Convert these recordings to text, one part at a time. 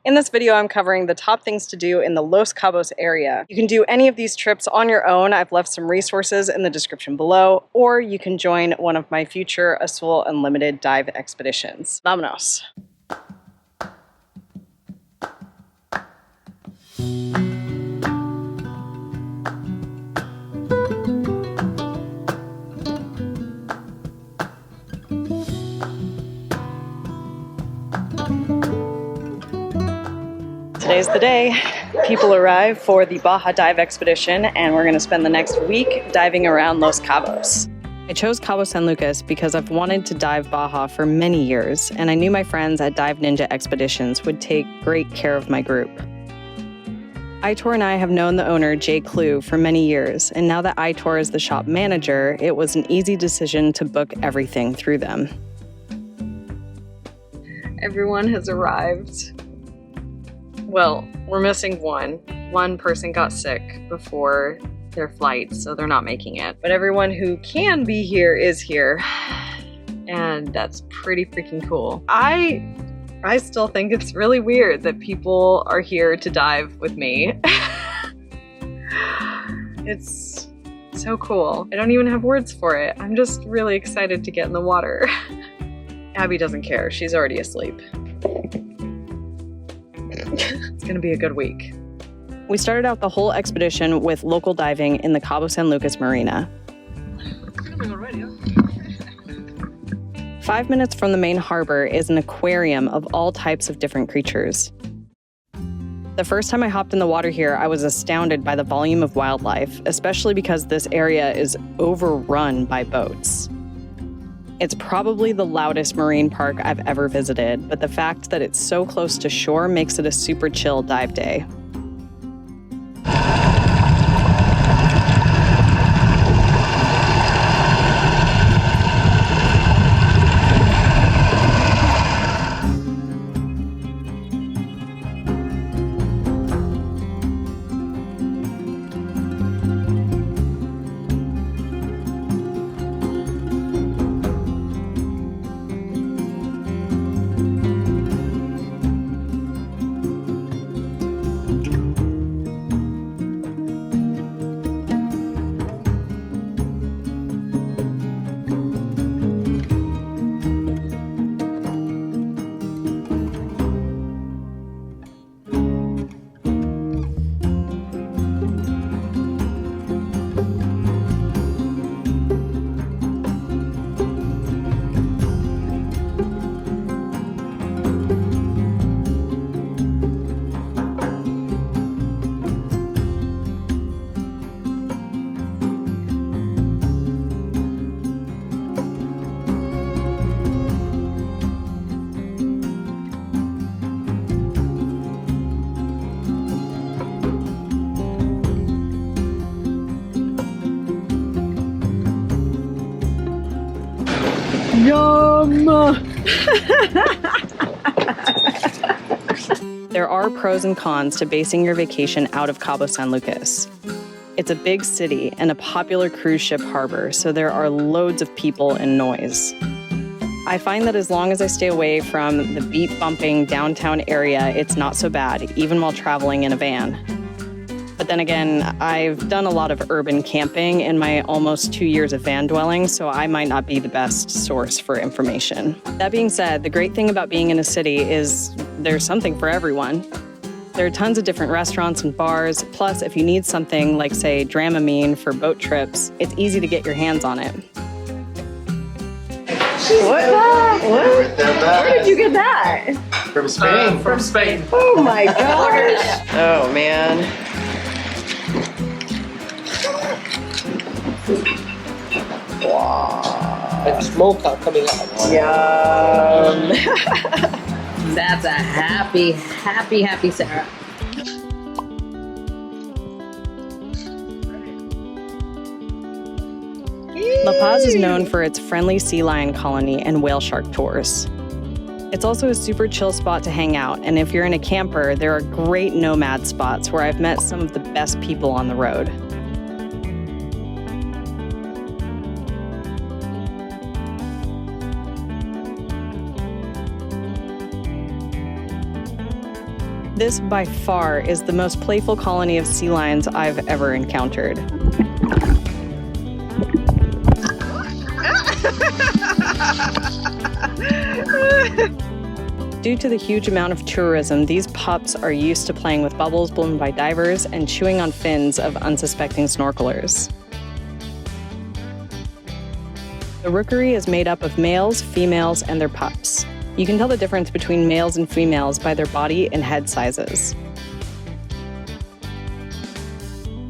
In this video, I'm covering the top things to do in the Los Cabos area. You can do any of these trips on your own. I've left some resources in the description below, or you can join one of my future Azul Unlimited dive expeditions. Vámonos! Today's the day. People arrive for the Baja dive expedition, and we're going to spend the next week diving around Los Cabos. I chose Cabo San Lucas because I've wanted to dive Baja for many years, and I knew my friends at Dive Ninja Expeditions would take great care of my group. iTour and I have known the owner, Jay Clue, for many years, and now that iTour is the shop manager, it was an easy decision to book everything through them. Everyone has arrived. Well, we're missing one. One person got sick before their flight, so they're not making it. But everyone who can be here is here, and that's pretty freaking cool. I still think it's really weird that people are here to dive with me. It's so cool. I don't even have words for it. I'm just really excited to get in the water. Abby doesn't care. She's already asleep. It's gonna be a good week. We started out the whole expedition with local diving in the Cabo San Lucas marina. 5 minutes from the main harbor is an aquarium of all types of different creatures. The first time I hopped in the water here, I was astounded by the volume of wildlife, especially because this area is overrun by boats. It's probably the loudest marine park I've ever visited, but the fact that it's so close to shore makes it a super chill dive day. Yum! There are pros and cons to basing your vacation out of Cabo San Lucas. It's a big city and a popular cruise ship harbor, so there are loads of people and noise. I find that as long as I stay away from the beat-bumping downtown area, it's not so bad, even while traveling in a van. But then again, I've done a lot of urban camping in my almost 2 years of van dwelling, so I might not be the best source for information. That being said, the great thing about being in a city is there's something for everyone. There are tons of different restaurants and bars, plus if you need something like, say, Dramamine for boat trips, it's easy to get your hands on it. What? What? Where did you get that? From Spain. From Spain. Oh my gosh. Oh man. Wow. Like smoke out coming out. Yum. That's a happy Sarah. La Paz is known for its friendly sea lion colony and whale shark tours. It's also a super chill spot to hang out, and if you're in a camper, there are great nomad spots where I've met some of the best people on the road. This, by far, is the most playful colony of sea lions I've ever encountered. Due to the huge amount of tourism, these pups are used to playing with bubbles blown by divers and chewing on fins of unsuspecting snorkelers. The rookery is made up of males, females, and their pups. You can tell the difference between males and females by their body and head sizes.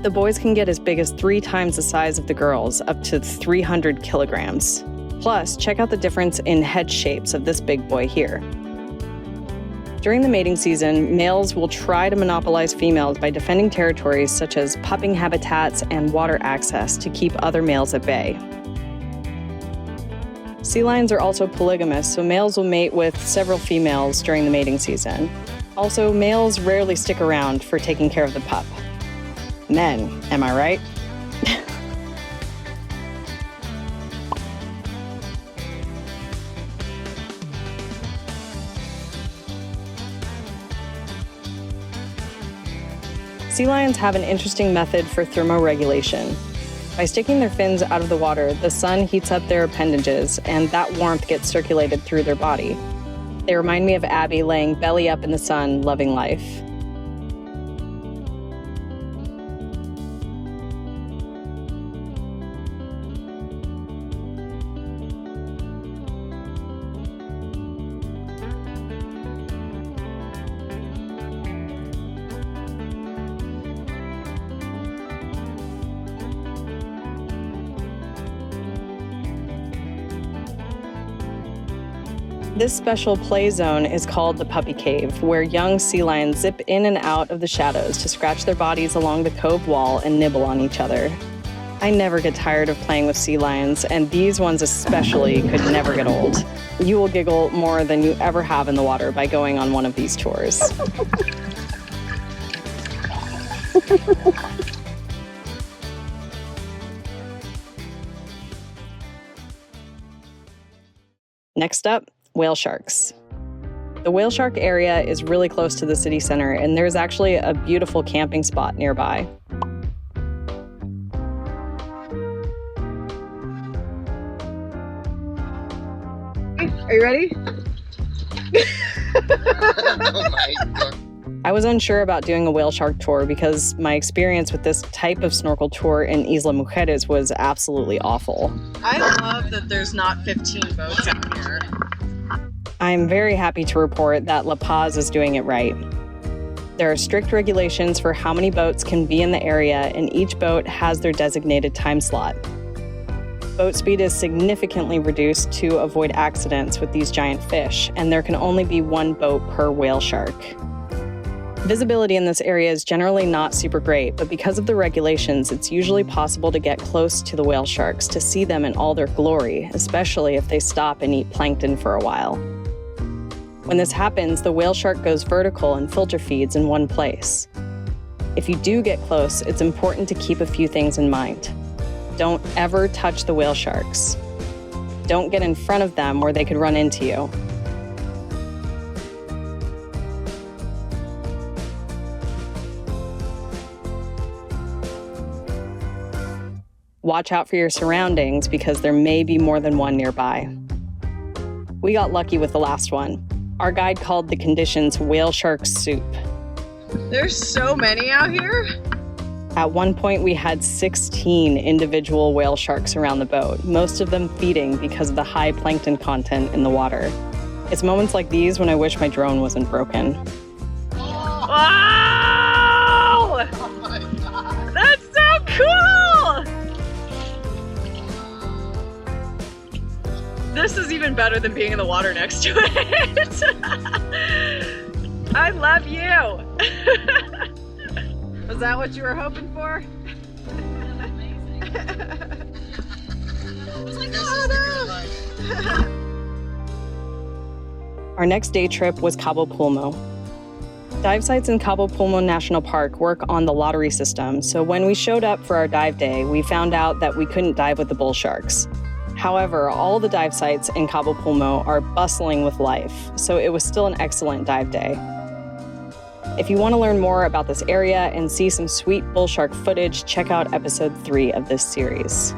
The boys can get as big as 3 times the size of the girls, up to 300 kilograms. Plus, check out the difference in head shapes of this big boy here. During the mating season, males will try to monopolize females by defending territories such as pupping habitats and water access to keep other males at bay. Sea lions are also polygamous, so males will mate with several females during the mating season. Also, males rarely stick around for taking care of the pup. Men, am I right? Sea lions have an interesting method for thermoregulation. By sticking their fins out of the water, the sun heats up their appendages, and that warmth gets circulated through their body. They remind me of Abby laying belly up in the sun, loving life. This special play zone is called the Puppy Cave, where young sea lions zip in and out of the shadows to scratch their bodies along the cove wall and nibble on each other. I never get tired of playing with sea lions, and these ones especially could never get old. You will giggle more than you ever have in the water by going on one of these tours. Next up, whale sharks. The whale shark area is really close to the city center, and there's actually a beautiful camping spot nearby. Are you ready? Oh my God. I was unsure about doing a whale shark tour because my experience with this type of snorkel tour in Isla Mujeres was absolutely awful. I love that there's not 15 boats out here. I'm very happy to report that La Paz is doing it right. There are strict regulations for how many boats can be in the area, and each boat has their designated time slot. Boat speed is significantly reduced to avoid accidents with these giant fish, and there can only be 1 boat per whale shark. Visibility in this area is generally not super great, but because of the regulations, it's usually possible to get close to the whale sharks to see them in all their glory, especially if they stop and eat plankton for a while. When this happens, the whale shark goes vertical and filter feeds in one place. If you do get close, it's important to keep a few things in mind. Don't ever touch the whale sharks. Don't get in front of them where they could run into you. Watch out for your surroundings because there may be more than one nearby. We got lucky with the last one. Our guide called the conditions whale shark soup. There's so many out here. At one point, we had 16 individual whale sharks around the boat, most of them feeding because of the high plankton content in the water. It's moments like these when I wish my drone wasn't broken. Wow! Oh my God. That's so cool! This is even better than being in the water next to it. I love you. Was that what you were hoping for? Amazing. I was like, This oh is the good no. life. Our next day trip was Cabo Pulmo. Dive sites in Cabo Pulmo National Park work on the lottery system, so when we showed up for our dive day, we found out that we couldn't dive with the bull sharks. However, all the dive sites in Cabo Pulmo are bustling with life, so it was still an excellent dive day. If you want to learn more about this area and see some sweet bull shark footage, check out episode 3 of this series.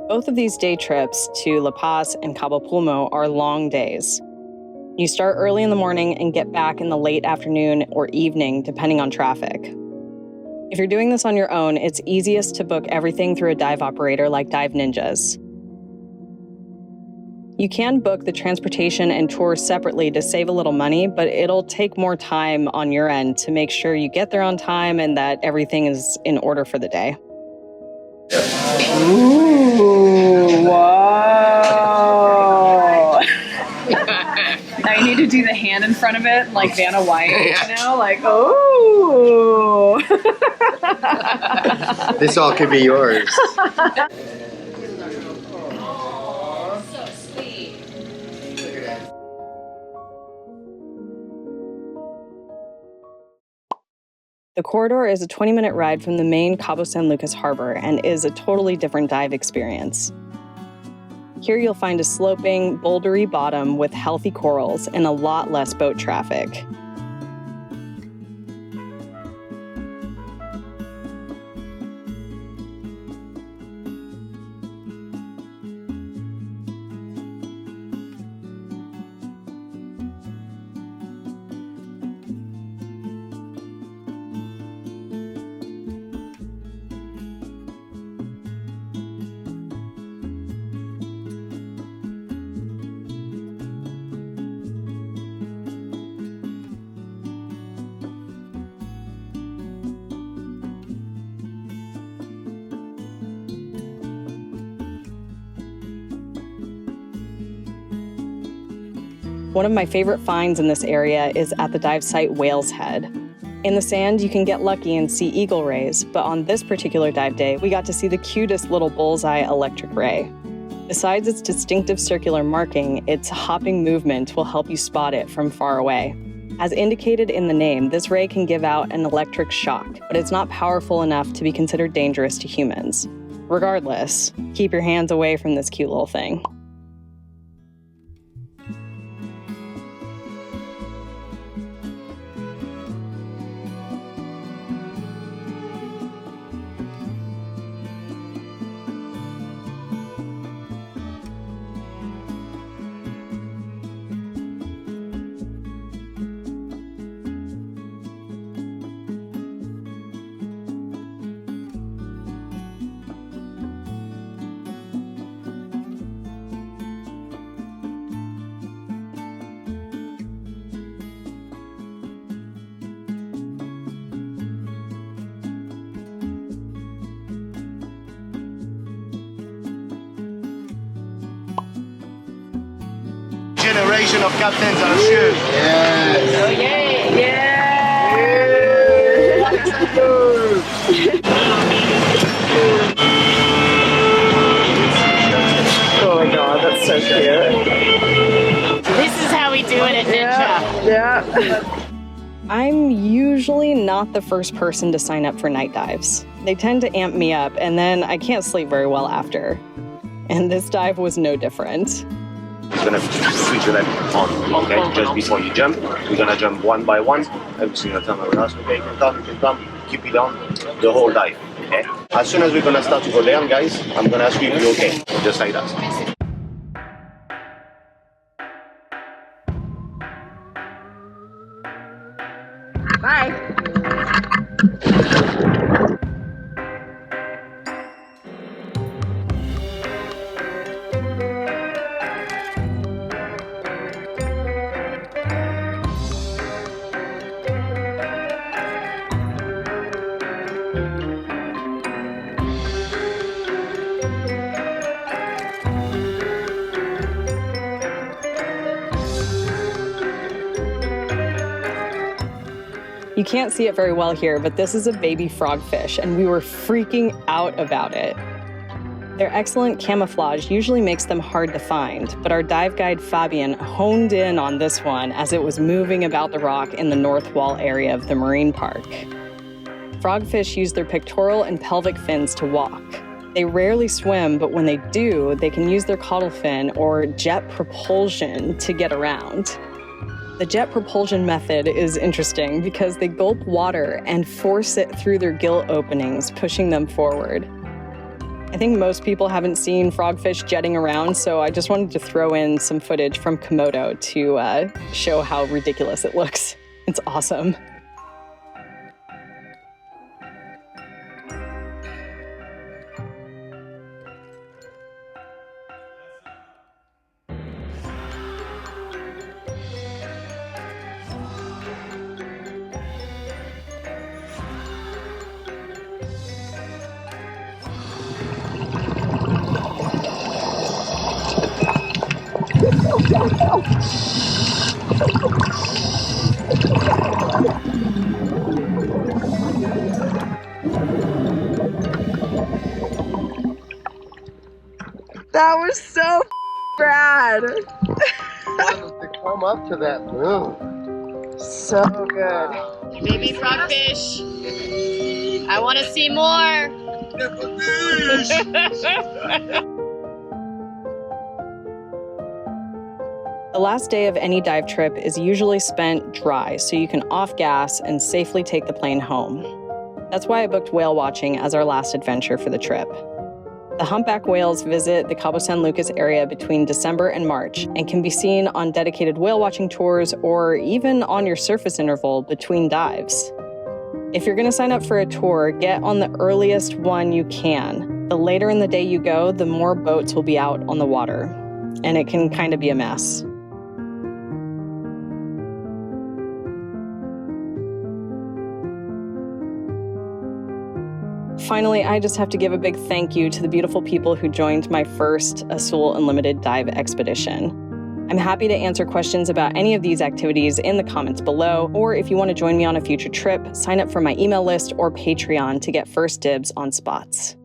Both of these day trips to La Paz and Cabo Pulmo are long days. You start early in the morning and get back in the late afternoon or evening, depending on traffic. If you're doing this on your own, it's easiest to book everything through a dive operator like Dive Ninjas. You can book the transportation and tour separately to save a little money, but it'll take more time on your end to make sure you get there on time and that everything is in order for the day. Ooh, wow. Now you need to do the hand in front of it, like Vanna White, you know? Like, oh. This all could be yours. So sweet. The corridor is a 20-minute ride from the main Cabo San Lucas harbor and is a totally different dive experience. Here you'll find a sloping, bouldery bottom with healthy corals and a lot less boat traffic. One of my favorite finds in this area is at the dive site Whale's Head. In the sand, you can get lucky and see eagle rays, but on this particular dive day, we got to see the cutest little bullseye electric ray. Besides its distinctive circular marking, its hopping movement will help you spot it from far away. As indicated in the name, this ray can give out an electric shock, but it's not powerful enough to be considered dangerous to humans. Regardless, keep your hands away from this cute little thing. Generation of captains on a ship. Yes. Oh, yay! Yeah! So cute. This is how we do it at Ninja. Yeah. I'm usually not the first person to sign up for night dives. They tend to amp me up, and then I can't sleep very well after. And this dive was no different. You're gonna switch your left on, okay? Just before you jump, we're gonna jump one by one. Every single time around us, okay? You can come, keep it on the whole dive, okay? As soon as we're gonna start to go down, guys, I'm gonna ask you if you're okay, just like that. Bye. You can't see it very well here, but this is a baby frogfish, and we were freaking out about it. Their excellent camouflage usually makes them hard to find, but our dive guide Fabian honed in on this one as it was moving about the rock in the north wall area of the marine park. Frogfish use their pectoral and pelvic fins to walk. They rarely swim, but when they do, they can use their caudal fin or jet propulsion to get around. The jet propulsion method is interesting because they gulp water and force it through their gill openings, pushing them forward. I think most people haven't seen frogfish jetting around, so I just wanted to throw in some footage from Komodo to show how ridiculous it looks. It's awesome. That was so rad. To come up to that moon. So good. Baby frogfish. I want to see more. The last day of any dive trip is usually spent dry, so you can off-gas and safely take the plane home. That's why I booked whale watching as our last adventure for the trip. The humpback whales visit the Cabo San Lucas area between December and March and can be seen on dedicated whale watching tours or even on your surface interval between dives. If you're going to sign up for a tour, get on the earliest one you can. The later in the day you go, the more boats will be out on the water, and it can kind of be a mess. Finally, I just have to give a big thank you to the beautiful people who joined my first Azul Unlimited dive expedition. I'm happy to answer questions about any of these activities in the comments below, or if you want to join me on a future trip, sign up for my email list or Patreon to get first dibs on spots.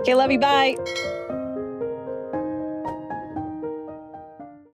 Okay, love you, bye!